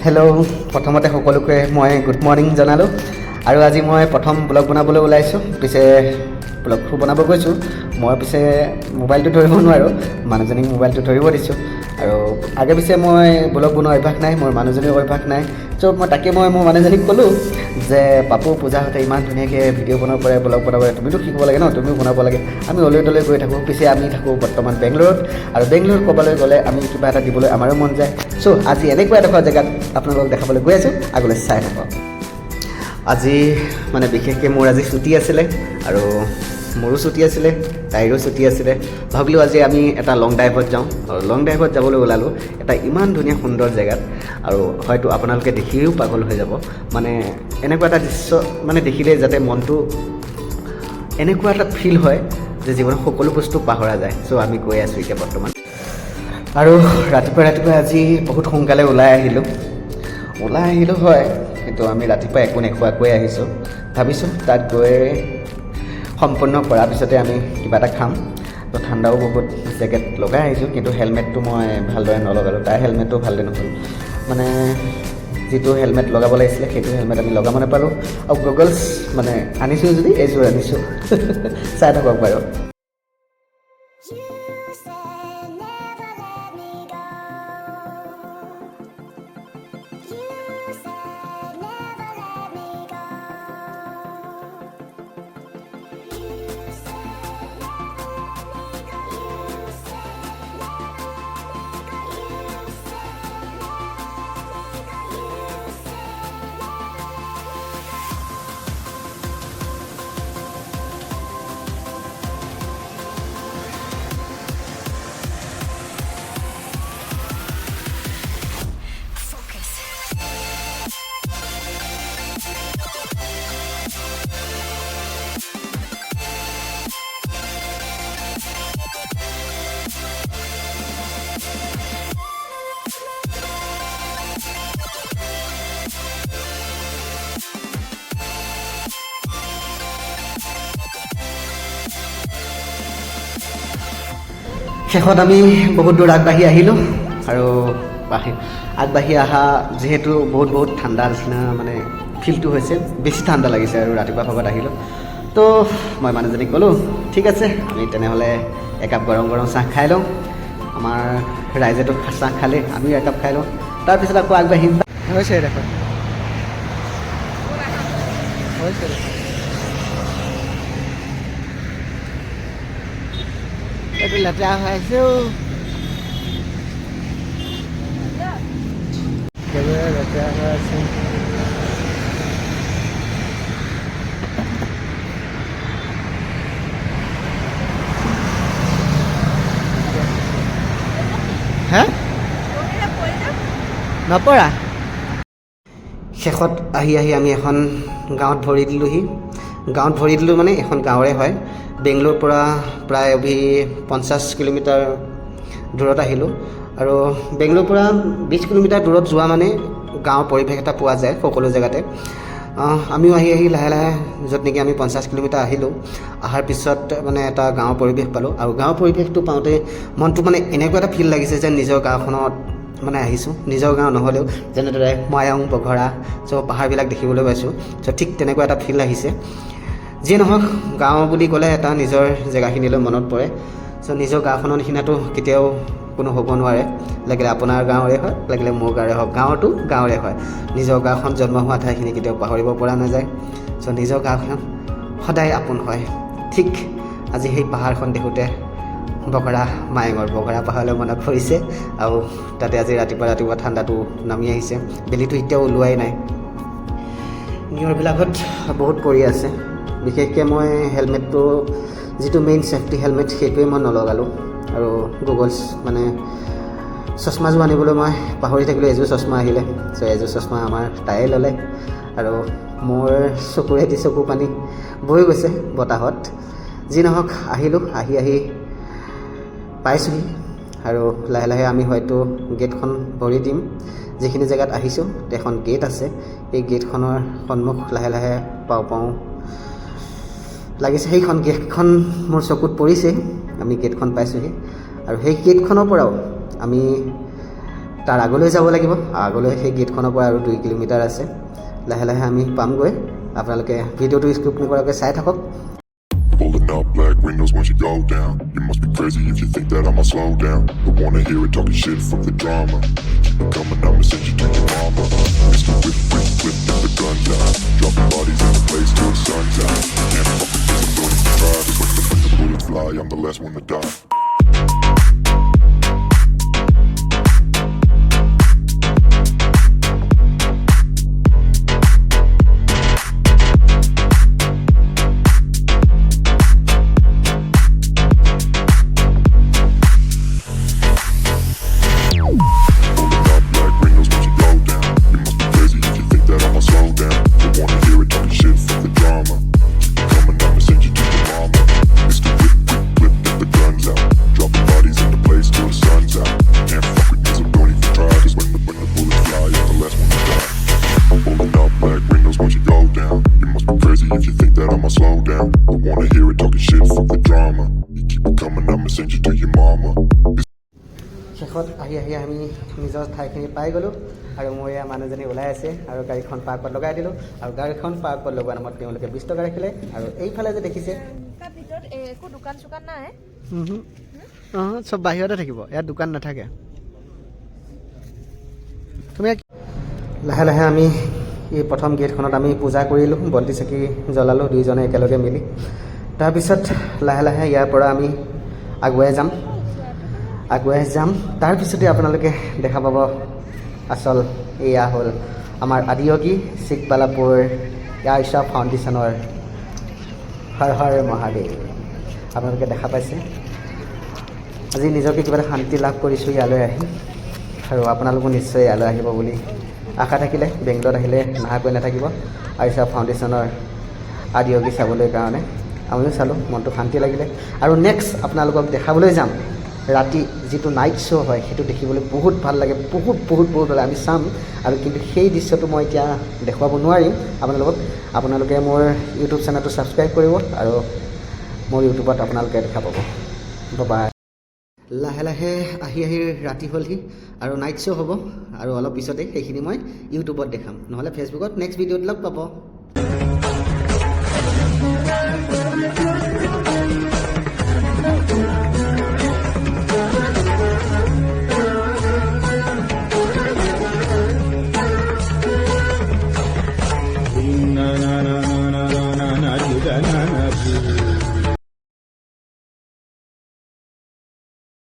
Hello' প্ৰথমতে সকলোকে মই গুড মৰ্ণিং জনালোঁ আৰু আজি মই প্ৰথম ব্লগ বনাবলৈ ওলাইছোঁ। পিছে ব্লগটো বনাব গৈছোঁ, মই পিছে মোবাইলটো ধৰিব নোৱাৰোঁ, মানুহজনীক মোবাইলটো ধৰিব দিছোঁ। আৰু আগে পিছে মই ব্লগ বনোৱা অভ্যাস নাই, মোৰ মানুহজনীৰ অভ্যাস নাই। চ' মই মোৰ মানুহজনীক ক'লোঁ যে পাপু পূজাহঁতে ইমান ধুনীয়াকৈ ভিডিঅ' বনাব পাৰে, ব্লগ বনাব পাৰে, তুমিতো শিকিব লাগে ন, তুমিও বনাব লাগে। আমি অলৈ তলৈ গৈ থাকোঁ, পিছে আমি থাকোঁ বৰ্তমান বেংগলোৰত, আৰু বেংগলোৰত ক'বলৈ গ'লে আমি কিবা এটা দিবলৈ আমাৰো মন যায়। চ' আজি এনেকুৱা এডোখৰ জেগাত আপোনালোকক দেখাবলৈ গৈ আছোঁ, আগলৈ চাই থাকক। আজি মানে বিশেষকৈ মোৰ আজি ছুটি আছিলে, আৰু মোৰো ছুটি আছিলে, তাইৰো ছুটি আছিলে। ভাবিলোঁ আজি আমি এটা লং ড্ৰাইভত যাওঁ, আৰু লং ড্ৰাইভত যাবলৈ ওলালোঁ এটা ইমান ধুনীয়া সুন্দৰ জেগাত। আৰু হয়তো আপোনালোকে দেখিও পাগল হৈ যাব, মানে এনেকুৱা এটা দৃশ্য মানে দেখিলে যাতে মনটো এনেকুৱা এটা ফিল হয় যে জীৱনত সকলো বস্তু পাহৰা যায়। চ' আমি গৈ আছোঁ এতিয়া বৰ্তমান। আৰু ৰাতিপুৱা আজি বহুত সোনকালে ওলাই আহিলোঁ হয়, কিন্তু আমি ৰাতিপুৱা একো নোখোৱাকৈ আহিছোঁ। ভাবিছোঁ তাত গৈ সম্পূৰ্ণ কৰাৰ পিছতে আমি কিবা এটা খাম। তো ঠাণ্ডাও বহুত, জেকেট লগাই আহিছোঁ, কিন্তু হেলমেটটো মই ভালদৰে নলগালোঁ। তাৰ হেলমেটটো ভালদৰে নহ'ল, মানে যিটো হেলমেট লগাব লাগিছিলে সেইটো হেলমেট আমি লগাব নাপালোঁ। আৰু গগলছ মানে আনিছোঁ যদি এইযোৰ আনিছোঁ চাই থাকক বাৰু। শেষত আমি বহুত দূৰ আগবাঢ়ি আহিলোঁ, আৰু আগবাঢ়ি অহা যিহেতু বহুত ঠাণ্ডা নিচিনা মানে ফিলটো হৈছে, বেছি ঠাণ্ডা লাগিছে আৰু ৰাতিপুৱা ভাগত আহিলোঁ। তো মই মানুহজনীক ক'লোঁ ঠিক আছে, আমি তেনেহ'লে একাপ গৰম চাহ খাই লওঁ। আমাৰ ৰাইজেতো চাহ খালে, আমিও একাপ খাই লওঁ, তাৰপিছত আকৌ আগবাঢ়িম। হৈছে দেখোন, এইটো লেতেৰা হৈ আছে, লেতেৰা হৈ আছে। হে নপৰা। শেষত আহি আমি এখন গাঁৱত ভৰি দিলোঁ মানে এখন গাঁৱৰে হয়। বেংগলোৰৰ পৰা প্ৰায় 50 কিলোমিটাৰ দূৰত আহিলোঁ, আৰু বেংগলোৰৰ পৰা 20 কিলোমিটাৰ দূৰত যোৱা মানে গাঁৱৰ পৰিৱেশ এটা পোৱা যায় সকলো জেগাতে। আমিও আহি লাহে য'ত নেকি আমি 50 কিলোমিটাৰ আহিলোঁ, অহাৰ পিছত মানে এটা গাঁৱৰ পৰিৱেশ পালোঁ। আৰু গাঁৱৰ পৰিৱেশটো পাওঁতে মনটো মানে এনেকুৱা এটা ফিল লাগিছে যে নিজৰ গাঁওখনত মানে আহিছোঁ। নিজৰ গাঁও নহ'লেও যেনেদৰে মায়ং, বঘৰা, চ' পাহাৰবিলাক দেখিবলৈ পাইছোঁ, চ' ঠিক তেনেকুৱা এটা ফিল আহিছে। যিয়ে নহওক, গাঁও বুলি ক'লে এটা নিজৰ জেগাখিনিলৈ মনত পৰে। চ' নিজৰ গাঁওখনৰ নিচিনাটো কেতিয়াও কোনো হ'ব নোৱাৰে, লাগিলে আপোনাৰ গাঁৱৰে হয়, লাগিলে মোৰ গাঁৱৰে হওক, গাঁৱতো গাঁৱৰে হয়। নিজৰ গাঁওখন জন্ম হোৱা ঠাইখিনি কেতিয়াও পাহৰিব পৰা নাযায়। চ' নিজৰ গাঁওখন সদায় আপোন হয়। ঠিক আজি সেই পাহাৰখন দেখোঁতে মায়ঙৰ বঘৰা পাহাৰলৈ মনত পৰিছে, আৰু তাতে আজি ৰাতিপুৱা ঠাণ্ডাটো নামি আহিছে, বেলিটো এতিয়াও ওলোৱাই নাই। নিয়ৰবিলাকত বহুত পৰি আছে। বিশেষকৈ মই হেলমেটটো, যিটো মেইন ছেফটি হেলমেট, সেইটোৱে মই নলগালোঁ। আৰু গগলছ মানে চশমাযোৰ আনিবলৈ মই পাহৰি থাকিলোঁ। এযোৰ চশমা আহিলে, চ' এযোৰ চশমা আমাৰ তাইয়ে ল'লে, আৰু মোৰ চকুৰেদি চকু পানী বৈ গৈছে বতাহত। যি নহওক, আহিলোঁ, আহি পাইছোঁহি, আৰু লাহে আমি হয়তো গেটখন ভৰি দিম। যিখিনি জেগাত আহিছোঁ এখন গেট আছে, এই গেটখনৰ সন্মুখ লাহে পাওঁ লাগিছে। সেইখন গেটখন মোৰ চকুত পৰিছে, আমি গেটখন পাইছোঁহি। আৰু সেই গেটখনৰ পৰাও আমি তাৰ আগলৈ যাব লাগিব আগলৈ সেই গেটখনৰ পৰা আৰু 2 কিলোমিটাৰ আছে লাহে লাহে আমি পামগৈ আপোনালোকে ভিডিঅ'টো স্কিপ নকৰাকৈ চাই থাকক Pulling up black windows once you go down. You must be crazy if you think that I'ma slow down. Don't wanna hear it talking shit from the drama. Keep it coming, I'ma send you to your mama. Mr. Whip, whip, whip, get the guns out. Dropping bodies in the place till the sun's out. Can't fuck with this, I'm going to try. Just when the bullets fly, I'm the last one to die. শেষত আহি আমি নিজৰ ঠাইখিনি পাই গ'লোঁ আৰু মোৰ এয়া মানুহজনী ওলাই আছে আৰু গাড়ীখন পাৰ্কত লগাই দিলোঁ আৰু গাড়ীখন পাৰ্কত লগোৱা নামত তেওঁলোকে 20 টকা ৰাখিলে আৰু এইফালে যে দেখিছে একো দোকান চোকান নাই চব বাহিৰতে থাকিব ইয়াত দোকান নাথাকে তুমি লাহে লাহে আমি এই প্ৰথম গেটখনত আমি পূজা কৰিলোঁ বন্তি চাকি জ্বলালোঁ দুইজনে একেলগে মিলি তাৰপিছত লাহে লাহে ইয়াৰ পৰা আমি আগুৱাই যাম তাৰপিছতে আপোনালোকে দেখা পাব আচল এয়া হ'ল আমাৰ আদিয়োগী চিকবালাপুৰ ইশা ফাউণ্ডেশ্যনৰ হৰ হৰ মহাদেৱ আপোনালোকে দেখা পাইছে আজি নিজকে কিবা এটা শান্তি লাভ কৰিছোঁ ইয়ালৈ আহি আৰু আপোনালোকো নিশ্চয় ইয়ালৈ আহিব বুলি আশা থাকিলে বেংগলত আহিলে নাহাকৈ নাথাকিব ইশা ফাউণ্ডেশ্যনৰ আদিয়োগী চাবলৈ কাৰণে আমিও চালোঁ মনটো শান্তি লাগিলে আৰু নেক্সট আপোনালোকক দেখাবলৈ যাম ৰাতি যিটো নাইট শ্ব' হয় সেইটো দেখিবলৈ বহুত ভাল লাগে বহুত ভাল আমি চাম আৰু কিন্তু সেই দৃশ্যটো মই এতিয়া দেখুৱাব নোৱাৰিম আপোনালোকে মোৰ ইউটিউব চেনেলটো ছাবস্ক্ৰাইব কৰিব আৰু মোৰ ইউটিউবত আপোনালোকে দেখা পাব বাই লাহে লাহে আহি ৰাতি হ'লহি আৰু নাইট শ্ব' হ'ব আৰু অলপ পিছতে সেইখিনি মই ইউটিউবত দেখাম নহ'লে ফেচবুকত নেক্সট ভিডিঅ'ত লগ পাব